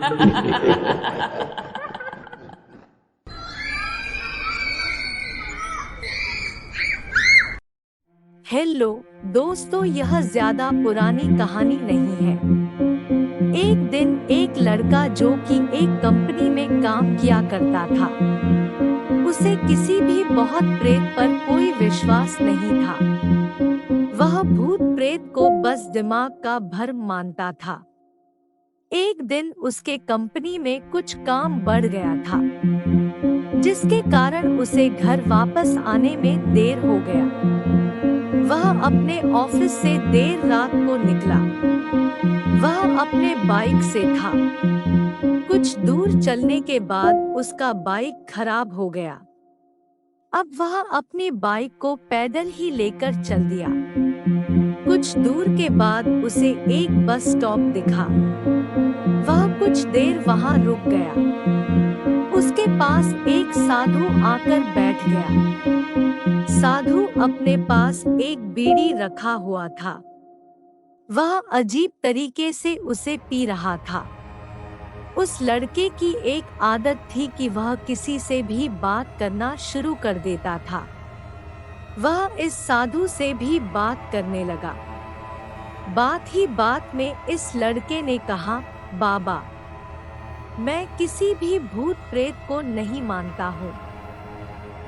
Hello दोस्तों, यह ज्यादा पुरानी कहानी नहीं है। एक दिन एक लड़का जो कि एक कंपनी में काम किया करता था, उसे किसी भी बहुत प्रेत पर कोई विश्वास नहीं था। वह भूत प्रेत को बस दिमाग का भ्रम मानता था। एक दिन उसके कंपनी में कुछ काम बढ़ गया था, जिसके कारण उसे घर वापस आने में देर हो गया। वह अपने ऑफिस से देर रात को निकला। वह अपने बाइक से था। कुछ दूर चलने के बाद उसका बाइक खराब हो गया। अब वह अपनी बाइक को पैदल ही लेकर चल दिया। कुछ दूर के बाद उसे एक बस स्टॉप दिखा। वह कुछ देर वहां रुक गया। उसके पास एक साधु आकर बैठ गया। साधु अपने पास एक बीड़ी रखा हुआ था। वह अजीब तरीके से उसे पी रहा था। उस लड़के की एक आदत थी कि वह किसी से भी बात करना शुरू कर देता था। वह इस साधु से भी बात करने लगा। बात ही बात में इस लड़के ने कहा, बाबा, मैं किसी भी भूत प्रेत को नहीं मानता हूँ,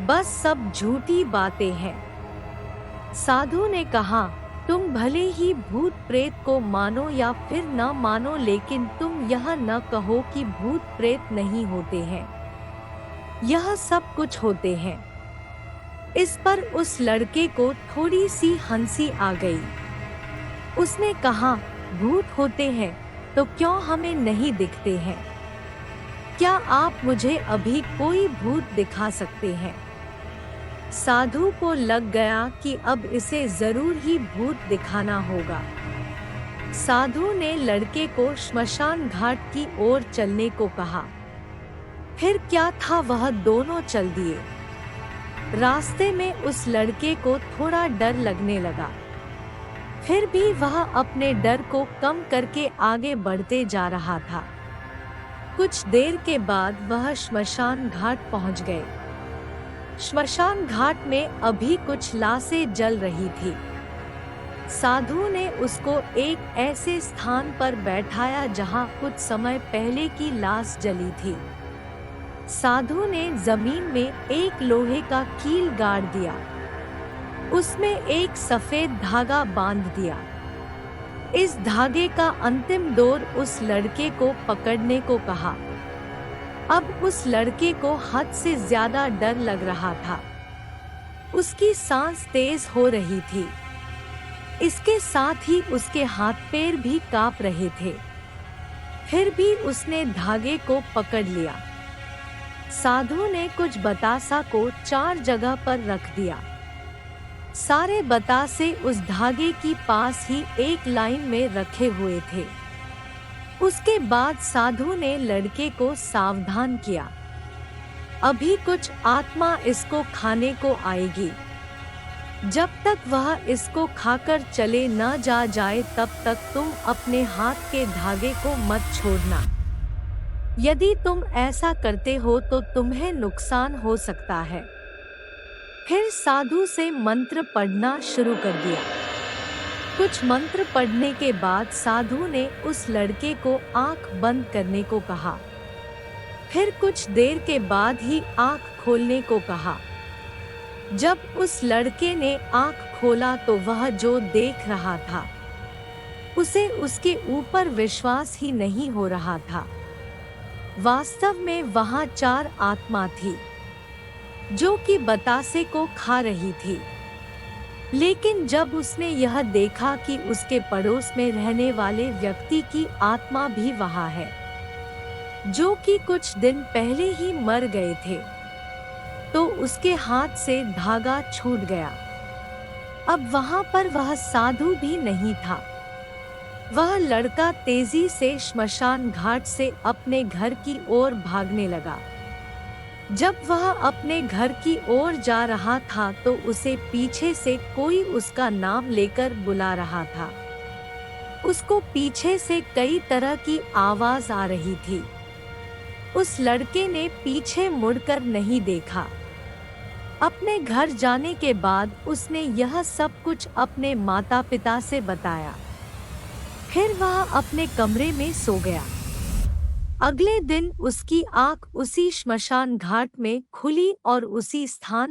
बस सब झूठी बातें हैं। साधु ने कहा, तुम भले ही भूत प्रेत को मानो या फिर न मानो, लेकिन तुम यह न कहो कि भूत प्रेत नहीं होते हैं। यह सब कुछ होते हैं। इस पर उस लड़के को थोड़ी सी हंसी आ गई। उसने कहा, भूत होते हैं तो क्यों हमें नहीं दिखते हैं? क्या आप मुझे अभी कोई भूत दिखा सकते हैं? साधु को लग गया कि अब इसे जरूर ही भूत दिखाना होगा। साधु ने लड़के को श्मशान घाट की ओर चलने को कहा। फिर क्या था, वह दोनों चल दिए। रास्ते में उस लड़के को थोड़ा डर लगने लगा। फिर भी वह अपने डर को कम करके आगे बढ़ते जा रहा था। कुछ देर के बाद वह श्मशान घाट पहुंच गए। श्मशान घाट में अभी कुछ लाशें जल रही थी। साधु ने उसको एक ऐसे स्थान पर बैठाया जहां कुछ समय पहले की लाश जली थी। साधु ने जमीन में एक लोहे का कील गाड़ दिया। उसमें एक सफेद धागा बांध दिया। इस धागे का अंतिम डोर उस लड़के को पकड़ने को कहा। अब उस लड़के को हद से ज्यादा डर लग रहा था। उसकी सांस तेज हो रही थी। इसके साथ ही उसके हाथ पैर भी कांप रहे थे। फिर भी उसने धागे को पकड़ लिया। साधु ने कुछ बतासा को 4 जगह पर रख दिया। सारे बतासे उस धागे की पास ही एक लाइन में रखे हुए थे। उसके बाद साधु ने लड़के को सावधान किया, अभी कुछ आत्मा इसको खाने को आएगी। जब तक वह इसको खाकर चले न जाए तब तक तुम अपने हाथ के धागे को मत छोड़ना। यदि तुम ऐसा करते हो तो तुम्हें नुकसान हो सकता है। फिर साधु से मंत्र पढ़ना शुरू कर दिया। कुछ मंत्र पढ़ने के बाद साधु ने उस लड़के को आंख बंद करने को कहा। फिर कुछ देर के बाद ही आंख खोलने को कहा। जब उस लड़के ने आंख खोला तो वह जो देख रहा था उसे उसके ऊपर विश्वास ही नहीं हो रहा था। वास्तव में वहां 4 आत्मा थी जो कि बतासे को खा रही थी। लेकिन जब उसने यह देखा कि उसके पड़ोस में रहने वाले व्यक्ति की आत्मा भी वहां है, जो कि कुछ दिन पहले ही मर गए थे, तो उसके हाथ से धागा छूट गया। अब वहां पर वह साधु भी नहीं था। वह लड़का तेजी से श्मशान घाट से अपने घर की ओर भागने लगा। जब वह अपने घर की ओर जा रहा था तो उसे पीछे से कोई उसका नाम लेकर बुला रहा था। उसको पीछे से कई तरह की आवाज आ रही थी। उस लड़के ने पीछे मुड़कर नहीं देखा। अपने घर जाने के बाद उसने यह सब कुछ अपने माता पिता से बताया। फिर वह अपने कमरे में सो गया। अगले दिन उसकी आंख उसी श्मशान घाट में खुली और उसी स्थान